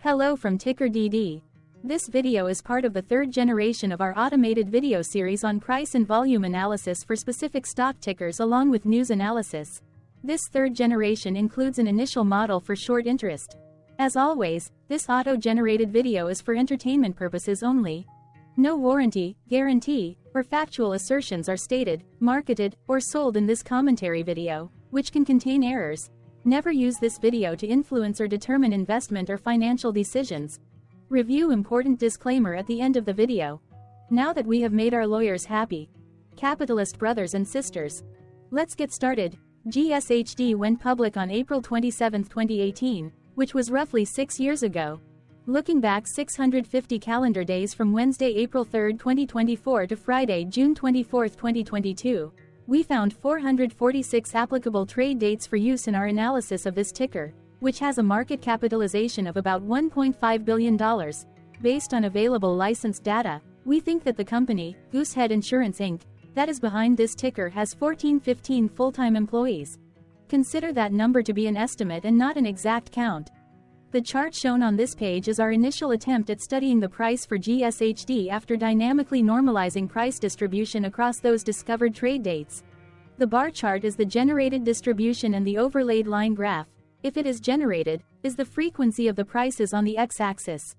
Hello from TickerDD. This video is part of the third generation of our automated video series on price and volume analysis for specific stock tickers along with news analysis. This third generation includes an initial model for short interest. As always, this auto-generated video is for entertainment purposes only. No warranty, guarantee, or factual assertions are stated, marketed, or sold in this commentary video, which can contain errors. Never use this video to influence or determine investment or financial decisions. Review important disclaimer at the end of the video. Now that we have made our lawyers happy, capitalist brothers and sisters, let's get started. GSHD went public on April 27, 2018, which was roughly 6 years ago. Looking back 650 calendar days from Wednesday, April 3, 2024 to Friday, June 24, 2022, we found 446 applicable trade dates for use in our analysis of this ticker, which has a market capitalization of about $1.5 billion. Based on available licensed data, we think that the company, Goosehead Insurance Inc., that is behind this ticker has 15 full-time employees. Consider that number to be an estimate and not an exact count. The chart shown on this page is our initial attempt at studying the price for GSHD after dynamically normalizing price distribution across those discovered trade dates. The bar chart is the generated distribution and the overlaid line graph, if it is generated, is the frequency of the prices on the x-axis.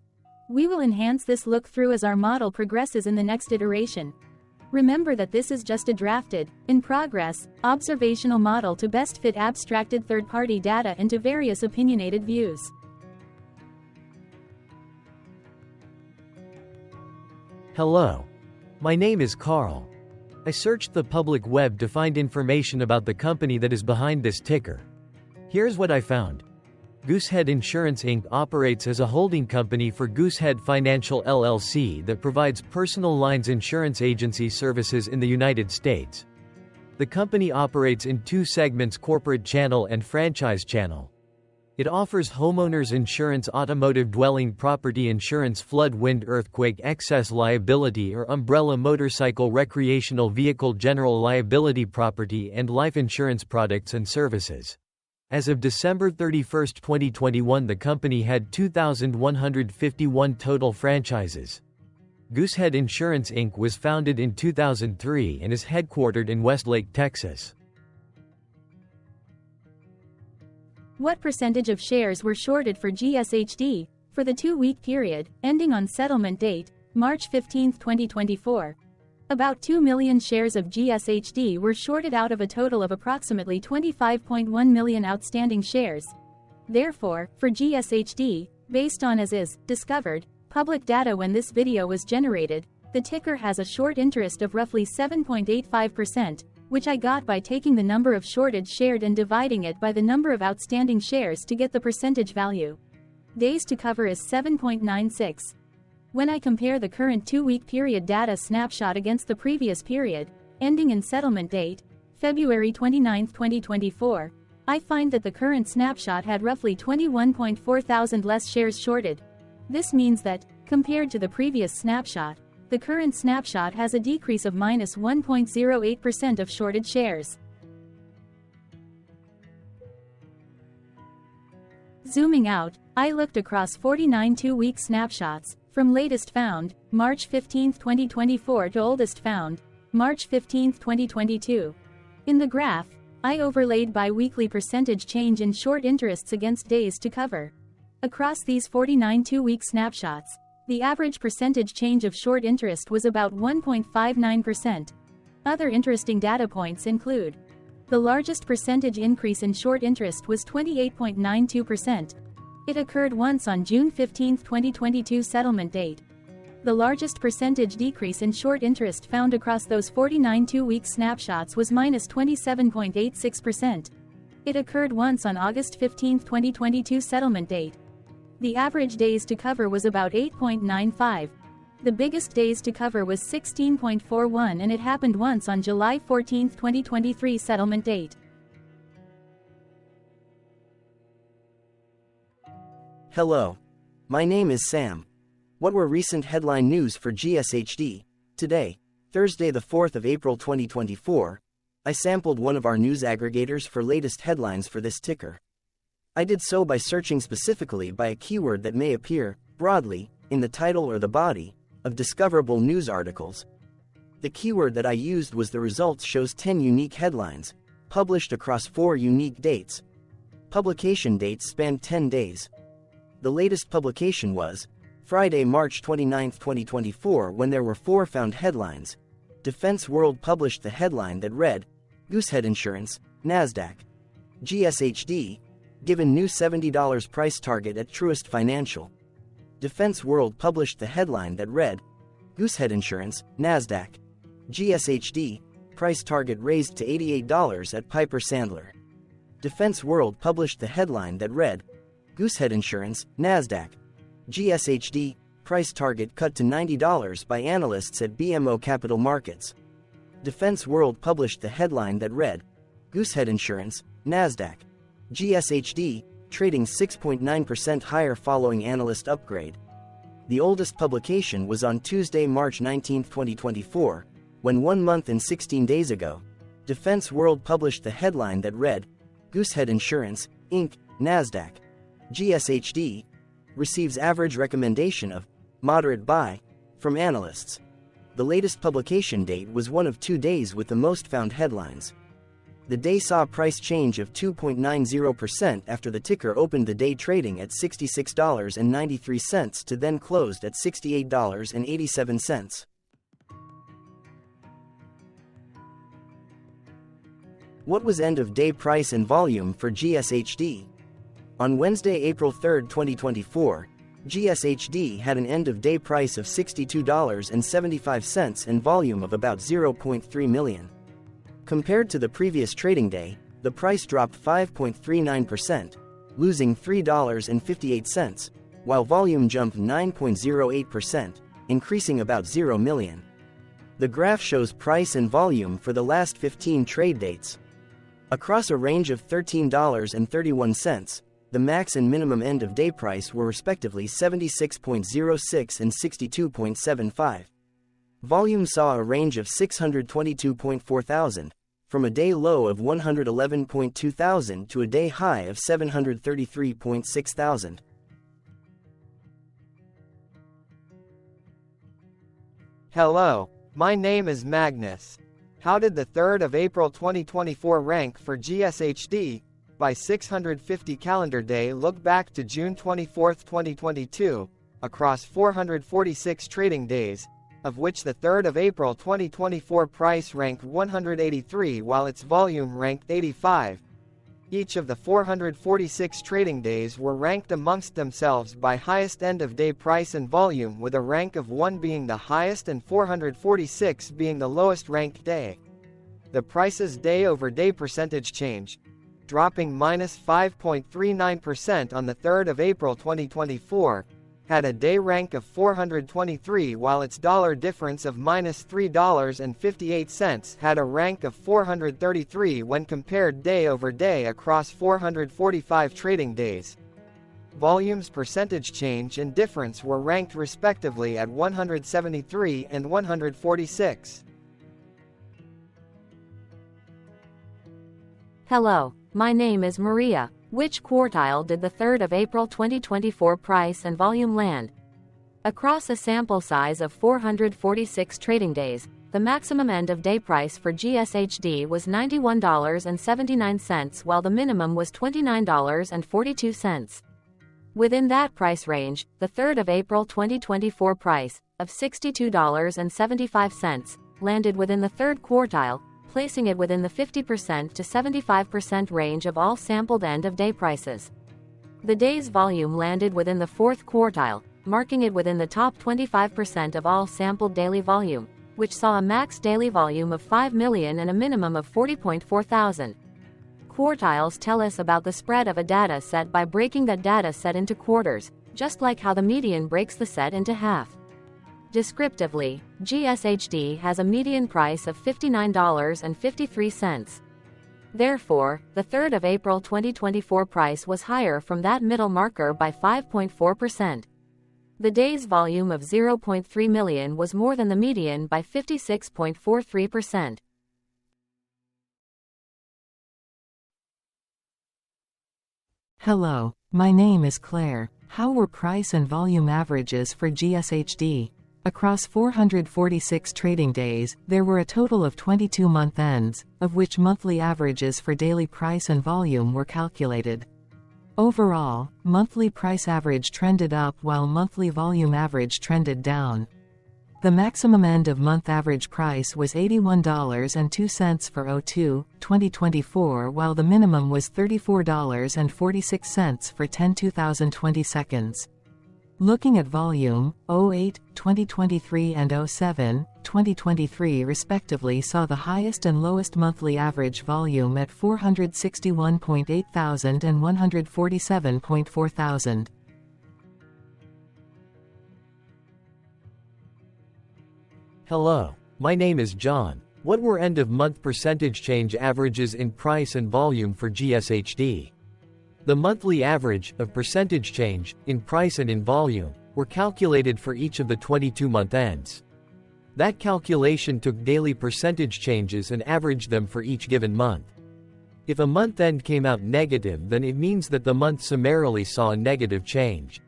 We will enhance this look-through as our model progresses in the next iteration. Remember that this is just a drafted, in progress, observational model to best fit abstracted third-party data into various opinionated views. Hello. My name is Carl. I searched the public web to find information about the company that is behind this ticker. Here's what I found. Goosehead Insurance Inc. operates as a holding company for Goosehead Financial LLC that provides personal lines insurance agency services in the United States. The company operates in two segments: corporate channel and franchise channel. It offers homeowners insurance, automotive dwelling property insurance, flood, wind, earthquake, excess liability or umbrella, motorcycle, recreational vehicle, general liability, property and life insurance products and services. As of December 31, 2021, the company had 2,151 total franchises. Goosehead Insurance Inc. was founded in 2003 and is headquartered in Westlake, Texas. What percentage of shares were shorted for GSHD for the 2-week period ending on settlement date, March 15, 2024? About 2 million shares of GSHD were shorted out of a total of approximately 25.1 million outstanding shares. Therefore, for GSHD, based on as is discovered public data when this video was generated, the ticker has a short interest of roughly 7.85%, which I got by taking the number of shorted shared and dividing it by the number of outstanding shares to get the percentage value. Days to cover is 7.96. When I compare the current 2-week period data snapshot against the previous period, ending in settlement date, February 29, 2024, I find that the current snapshot had roughly 21.4 thousand less shares shorted. This means that, compared to the previous snapshot, the current snapshot has a decrease of minus 1.08% of shorted shares. Zooming out, I looked across 49 2-week snapshots, from latest found, March 15, 2024 to oldest found, March 15, 2022. In the graph, I overlaid bi-weekly percentage change in short interests against days to cover. Across these 49 2-week snapshots, the average percentage change of short interest was about 1.59%. Other interesting data points include: the largest percentage increase in short interest was 28.92%. It occurred once on June 15, 2022 settlement date. The largest percentage decrease in short interest found across those 49 2-week snapshots was minus 27.86%. It occurred once on August 15, 2022 settlement date. The average days to cover was about 8.95. The biggest days to cover was 16.41 and it happened once on July 14, 2023 settlement date. Hello. My name is Sam. What were recent headline news for GSHD? Today, Thursday the 4th of April 2024, I sampled one of our news aggregators for latest headlines for this ticker. I did so by searching specifically by a keyword that may appear, broadly, in the title or the body of discoverable news articles. The keyword that I used was the results shows 10 unique headlines, published across 4 unique dates. Publication dates spanned 10 days. The latest publication was Friday, March 29, 2024, when there were 4 found headlines. Defense World published the headline that read, Goosehead Insurance, NASDAQ. GSHD, given new $70 price target at Truist Financial. Defense World published the headline that read, Goosehead Insurance, NASDAQ. GSHD, price target raised to $88 at Piper Sandler. Defense World published the headline that read, Goosehead Insurance, NASDAQ. GSHD, price target cut to $90 by analysts at BMO Capital Markets. Defense World published the headline that read, Goosehead Insurance, NASDAQ. GSHD, trading 6.9% higher following analyst upgrade. The oldest publication was on Tuesday, March 19, 2024, when 1 month and 16 days ago, Defense World published the headline that read, Goosehead Insurance, Inc., NASDAQ. GSHD, receives average recommendation of moderate buy from analysts. The latest publication date was one of 2 days with the most found headlines. The day saw a price change of 2.90% after the ticker opened the day trading at $66.93 to then closed at $68.87. What was end-of-day price and volume for GSHD? On Wednesday, April 3, 2024, GSHD had an end-of-day price of $62.75 and volume of about 0.3 million. Compared to the previous trading day, the price dropped 5.39%, losing $3.58, while volume jumped 9.08%, increasing about 0 million. The graph shows price and volume for the last 15 trade dates. Across a range of $13.31, the max and minimum end-of-day price were respectively 76.06 and 62.75. Volume saw a range of 622.4 thousand, from a day low of 111.2 thousand to a day high of 733.6 thousand. Hello, my name is Magnus. How did the 3rd of April 2024 rank for GSHD? By 650 calendar day look back to June 24, 2022, across 446 trading days, of which the 3rd of April 2024 price ranked 183 while its volume ranked 85. Each of the 446 trading days were ranked amongst themselves by highest end-of-day price and volume, with a rank of 1 being the highest and 446 being the lowest ranked day. The price's day-over-day percentage change, dropping -5.39% on the 3rd of April 2024, had a day rank of 423 while its dollar difference of -$3.58 had a rank of 433 when compared day over day across 445 trading days. Volume's percentage change and difference were ranked respectively at 173 and 146. Hello, my name is Maria. Which quartile did the 3rd of April 2024 price and volume land? Across a sample size of 446 trading days, the maximum end-of-day price for GSHD was $91.79 while the minimum was $29.42. Within that price range, the 3rd of April 2024 price, of $62.75, landed within the 3rd quartile, placing it within the 50% to 75% range of all sampled end-of-day prices. The day's volume landed within the 4th quartile, marking it within the top 25% of all sampled daily volume, which saw a max daily volume of 5 million and a minimum of 40.4 thousand. Quartiles tell us about the spread of a data set by breaking that data set into quarters, just like how the median breaks the set into half. Descriptively, GSHD has a median price of $59.53. Therefore, the 3rd of April 2024 price was higher from that middle marker by 5.4%. The day's volume of 0.3 million was more than the median by 56.43%. Hello, my name is Claire. How were price and volume averages for GSHD? Across 446 trading days, there were a total of 22 month ends, of which monthly averages for daily price and volume were calculated. Overall, monthly price average trended up while monthly volume average trended down. The maximum end-of-month average price was $81.02 for 02/2024, while the minimum was $34.46 for 10/2020 seconds. Looking at volume, 08/2023 and 07/2023 respectively saw the highest and lowest monthly average volume at 461.8 thousand and 147.4 thousand. Hello, my name is John. What were end-of-month percentage change averages in price and volume for GSHD? The monthly average of percentage change in price and in volume were calculated for each of the 22-month ends. That calculation took daily percentage changes and averaged them for each given month. If a month end came out negative, then it means that the month summarily saw a negative change.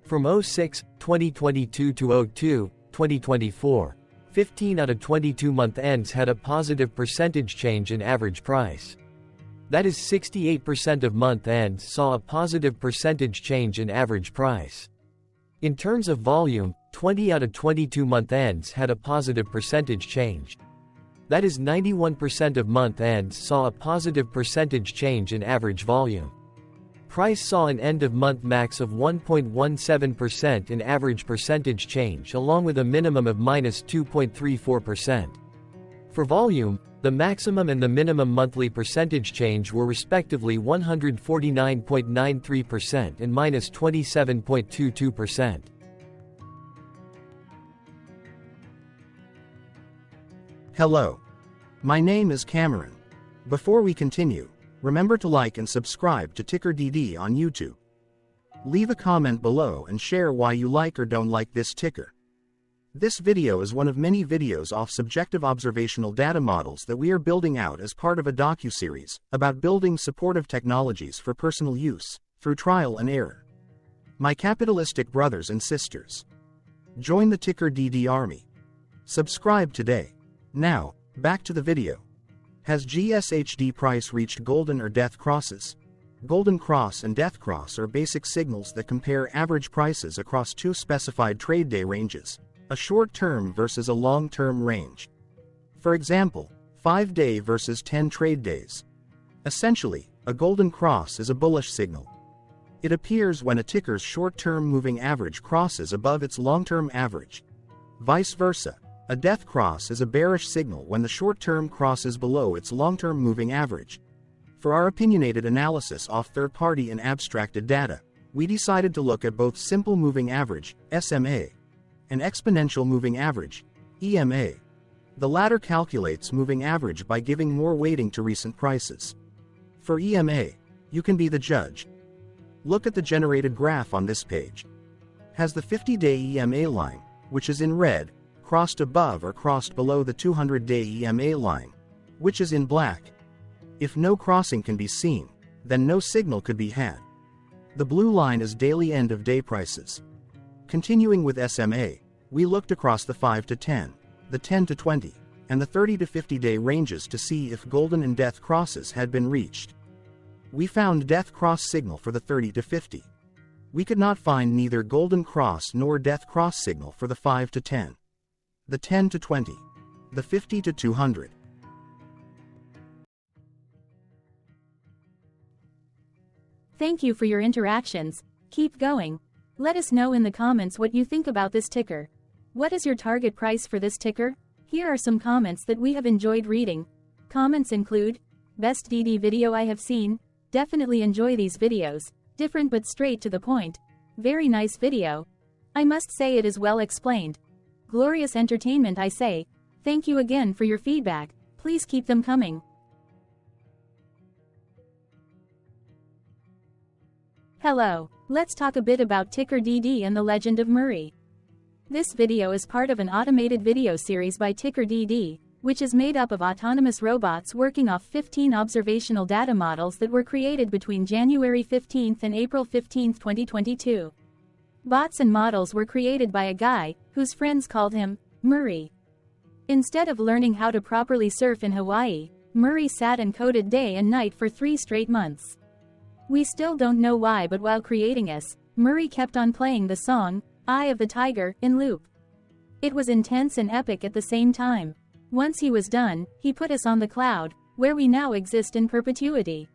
From 06/2022 to 02/2024, 15 out of 22 month ends had a positive percentage change in average price. That is 68% of month ends saw a positive percentage change in average price. In terms of volume, 20 out of 22 month ends had a positive percentage change. That is 91% of month ends saw a positive percentage change in average volume. Price saw an end-of-month max of 1.17% in average percentage change, along with a minimum of -2.34%. For volume, the maximum and the minimum monthly percentage change were respectively 149.93% and -27.22%. Hello. My name is Cameron. Before we continue, remember to like and subscribe to TickerDD on YouTube. Leave a comment below and share why you like or don't like this ticker. This video is one of many videos off subjective observational data models that we are building out as part of a docuseries about building supportive technologies for personal use, through trial and error. My capitalistic brothers and sisters, join the TickerDD army. Subscribe today. Now, back to the video. Has GSHD price reached golden or death crosses? Golden cross and death cross are basic signals that compare average prices across two specified trade day ranges, a short-term versus a long-term range. For example, 5-day versus 10 trade days. Essentially, a golden cross is a bullish signal. It appears when a ticker's short-term moving average crosses above its long-term average. Vice versa, a death cross is a bearish signal when the short-term crosses below its long-term moving average. For our opinionated analysis off third-party and abstracted data, we decided to look at both simple moving average, SMA, and exponential moving average, EMA. The latter calculates moving average by giving more weighting to recent prices. For EMA, you can be the judge. Look at the generated graph on this page. Has the 50-day EMA line, which is in red, crossed above or crossed below the 200-day EMA line, which is in black? If no crossing can be seen, then no signal could be had. The blue line is daily end-of-day prices. Continuing with SMA, we looked across the 5 to 10, the 10 to 20, and the 30 to 50-day ranges to see if golden and death crosses had been reached. We found death cross signal for the 30 to 50. We could not find neither golden cross nor death cross signal for the 5 to 10, the 10 to 20, the 50 to 200. Thank you for your interactions. Keep going. Let us know in the comments what you think about this ticker. What is your target price for this ticker? Here are some comments that we have enjoyed reading. Comments include, best DD video I have seen, definitely enjoy these videos, different but straight to the point. Very nice video. I must say it is well explained. Glorious entertainment I say. Thank you again for your feedback. Please keep them coming. Hello, let's talk a bit about TickerDD and the Legend of Murray. This video is part of an automated video series by TickerDD, which is made up of autonomous robots working off 15 observational data models that were created between January 15 and April 15, 2022. Bots and models were created by a guy, whose friends called him Murray. Instead of learning how to properly surf in Hawaii, Murray sat and coded day and night for 3 straight months. We still don't know why, but while creating us, Murray kept on playing the song, Eye of the Tiger, in loop. It was intense and epic at the same time. Once he was done, he put us on the cloud, where we now exist in perpetuity.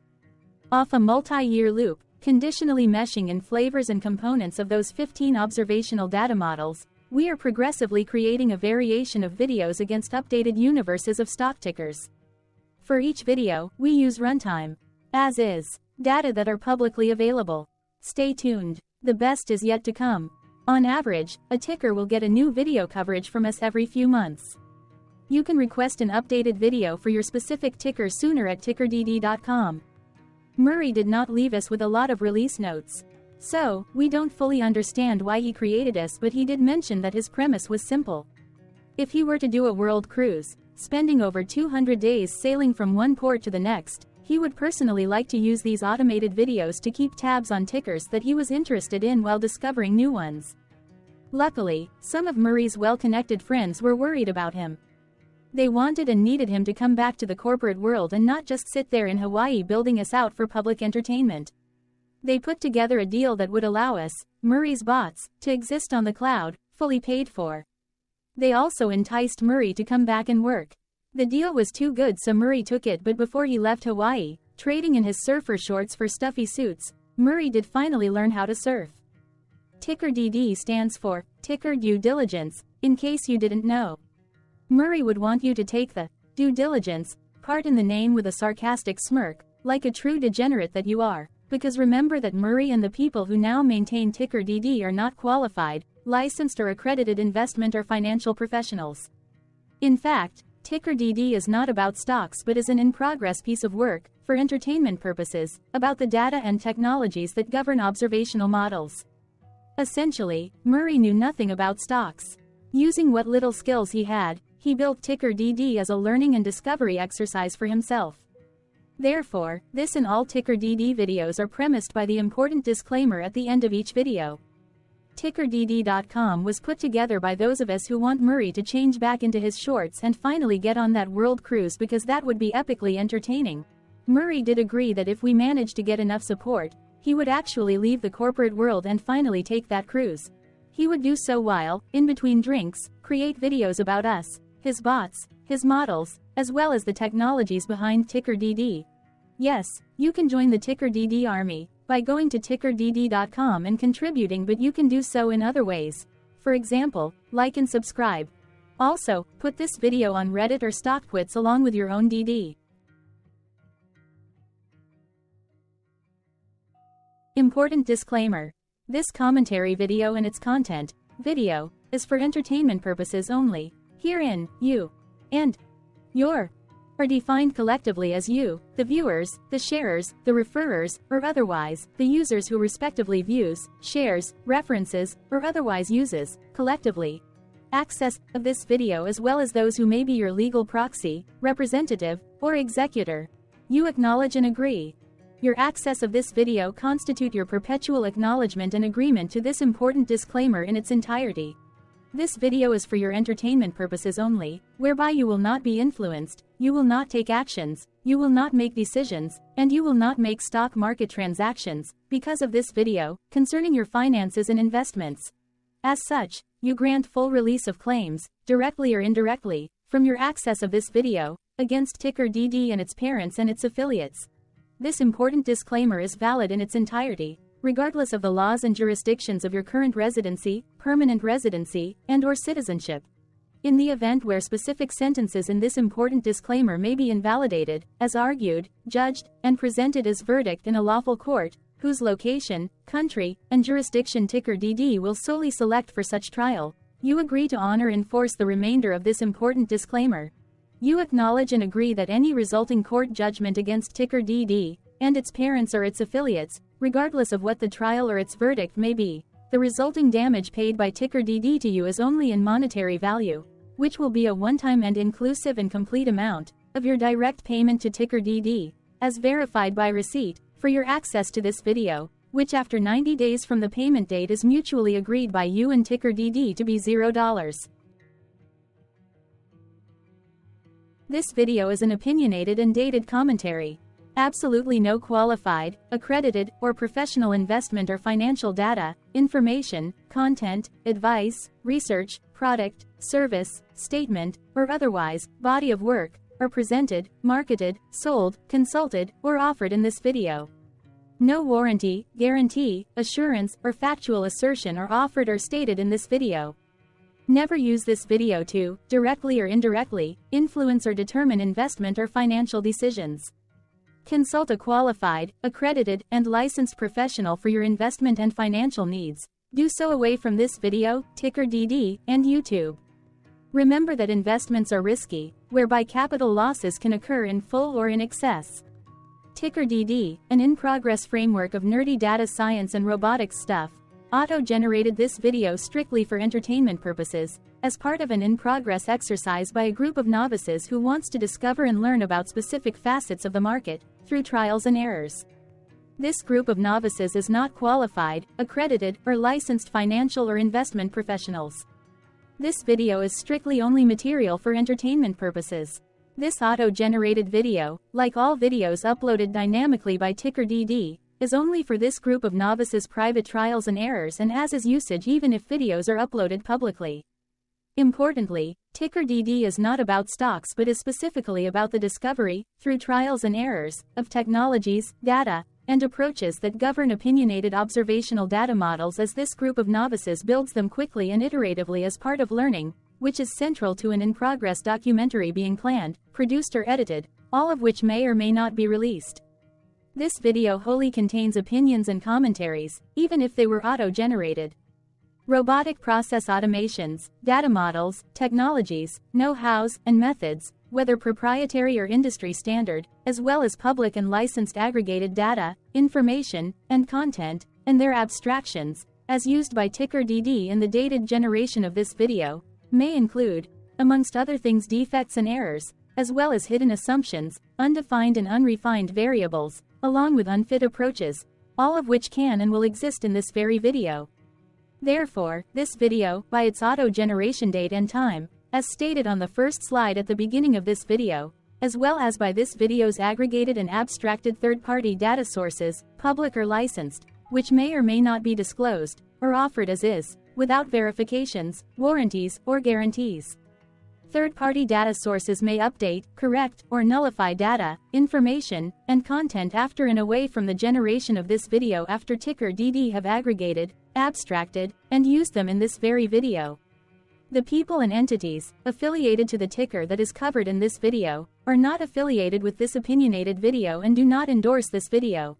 Off a multi-year loop, conditionally meshing in flavors and components of those 15 observational data models, we are progressively creating a variation of videos against updated universes of stock tickers. For each video, we use runtime, as is, data that are publicly available. Stay tuned. The best is yet to come. On average, a ticker will get a new video coverage from us every few months. You can request an updated video for your specific ticker sooner at TickerDD.com. Murray did not leave us with a lot of release notes. So, we don't fully understand why he created us, but he did mention that his premise was simple. If he were to do a world cruise, spending over 200 days sailing from one port to the next, he would personally like to use these automated videos to keep tabs on tickers that he was interested in while discovering new ones. Luckily, some of Murray's well-connected friends were worried about him. They wanted and needed him to come back to the corporate world and not just sit there in Hawaii building us out for public entertainment. They put together a deal that would allow us, Murray's bots, to exist on the cloud, fully paid for. They also enticed Murray to come back and work. The deal was too good, so Murray took it, but before he left Hawaii, trading in his surfer shorts for stuffy suits, Murray did finally learn how to surf. TickerDD stands for Ticker Due Diligence, in case you didn't know. Murray would want you to take the due diligence part in the name with a sarcastic smirk, like a true degenerate that you are, because remember that Murray and the people who now maintain TickerDD are not qualified, licensed or accredited investment or financial professionals. In fact, TickerDD is not about stocks but is an in-progress piece of work, for entertainment purposes, about the data and technologies that govern observational models. Essentially, Murray knew nothing about stocks. Using what little skills he had, he built TickerDD as a learning and discovery exercise for himself. Therefore, this and all TickerDD videos are premised by the important disclaimer at the end of each video. TickerDD.com was put together by those of us who want Murray to change back into his shorts and finally get on that world cruise, because that would be epically entertaining. Murray did agree that if we managed to get enough support, he would actually leave the corporate world and finally take that cruise. He would do so while, in between drinks, create videos about us, his bots, his models, as well as the technologies behind TickerDD. Yes, you can join the TickerDD army by going to TickerDD.com and contributing, but you can do so in other ways. For example, like and subscribe. Also, put this video on Reddit or StockTwits along with your own DD. Important disclaimer. This commentary video and its content, video, is for entertainment purposes only. Herein, you and your are defined collectively as you, the viewers, the sharers, the referrers, or otherwise, the users who respectively views, shares, references, or otherwise uses, collectively, access of this video, as well as those who may be your legal proxy, representative, or executor. You acknowledge and agree. Your access of this video constitute your perpetual acknowledgement and agreement to this important disclaimer in its entirety. This video is for your entertainment purposes only, whereby you will not be influenced, you will not take actions, you will not make decisions, and you will not make stock market transactions, because of this video, concerning your finances and investments. As such, you grant full release of claims, directly or indirectly, from your access of this video, against TickerDD and its parents and its affiliates. This important disclaimer is valid in its entirety, regardless of the laws and jurisdictions of your current residency, permanent residency, and/or citizenship. In the event where specific sentences in this important disclaimer may be invalidated, as argued, judged, and presented as verdict in a lawful court, whose location, country, and jurisdiction TickerDD will solely select for such trial, you agree to honor and enforce the remainder of this important disclaimer. You acknowledge and agree that any resulting court judgment against TickerDD and its parents or its affiliates, regardless of what the trial or its verdict may be, the resulting damage paid by TickerDD to you is only in monetary value. which will be a one-time and inclusive and complete amount of your direct payment to TickerDD, as verified by receipt, for your access to this video, which after 90 days from the payment date is mutually agreed by you and TickerDD to be $0. This video is an opinionated and dated commentary. Absolutely no qualified, accredited, or professional investment or financial data, information, content, advice, research, product, service, statement, or otherwise, body of work, are presented, marketed, sold, consulted, or offered in this video. No warranty, guarantee, assurance, or factual assertion are offered or stated in this video. Never use this video to, directly or indirectly, influence or determine investment or financial decisions. Consult a qualified, accredited, and licensed professional for your investment and financial needs. Do so away from this video, TickerDD, and YouTube. Remember that investments are risky, whereby capital losses can occur in full or in excess. TickerDD, an in-progress framework of nerdy data science and robotics stuff, auto-generated this video strictly for entertainment purposes, as part of an in-progress exercise by a group of novices who wants to discover and learn about specific facets of the market, through trials and errors. This group of novices is not qualified, accredited, or licensed financial or investment professionals. This video is strictly only material for entertainment purposes. This auto-generated video, like all videos uploaded dynamically by TickerDD, is only for this group of novices' private trials and errors and as is usage even if videos are uploaded publicly. Importantly, TickerDD is not about stocks but is specifically about the discovery, through trials and errors, of technologies, data, and approaches that govern opinionated observational data models as this group of novices builds them quickly and iteratively as part of learning, which is central to an in-progress documentary being planned, produced or edited, all of which may or may not be released. This video wholly contains opinions and commentaries, even if they were auto-generated. Robotic process automations, data models, technologies, know-hows, and methods, whether proprietary or industry standard, as well as public and licensed aggregated data, information, and content, and their abstractions, as used by TickerDD in the dated generation of this video, may include, amongst other things, defects and errors, as well as hidden assumptions, undefined and unrefined variables, along with unfit approaches, all of which can and will exist in this very video. Therefore, this video, by its auto-generation date and time, as stated on the first slide at the beginning of this video, as well as by this video's aggregated and abstracted third-party data sources, public or licensed, which may or may not be disclosed, or offered as is, without verifications, warranties, or guarantees. Third-party data sources may update, correct, or nullify data, information, and content after and away from the generation of this video after TickerDD have aggregated, abstracted, and used them in this very video. The people and entities, affiliated to the ticker that is covered in this video, are not affiliated with this opinionated video and do not endorse this video.